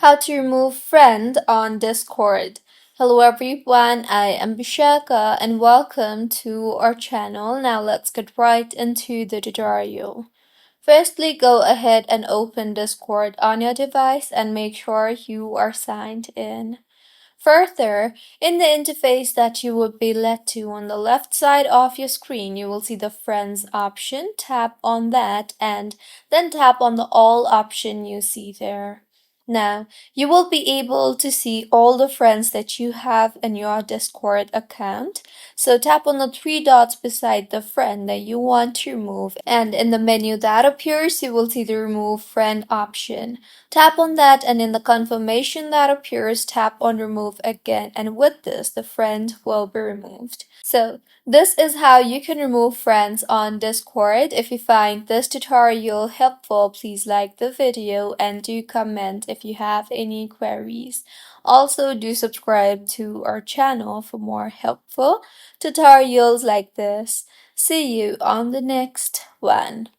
How to remove friend on Discord. Hello everyone, I am Bishaka and welcome to our channel. Now let's get right into the tutorial. Firstly, go ahead and open Discord on your device and make sure you are signed in. Further, in the interface that you will be led to on the left side of your screen, you will see the Friends option. Tap on that and then tap on the All option you see there. Now, you will be able to see all the friends that you have in your Discord account. So tap on the three dots beside the friend that you want to remove, and in the menu that appears, you will see the Remove Friend option. Tap on that, and in the confirmation that appears, tap on Remove again, and with this, the friend will be removed. So, this is how you can remove friends on Discord. If you find this tutorial helpful, please like the video and do comment if you have any queries. Also, do subscribe to our channel for more helpful tutorials like this. See you on the next one.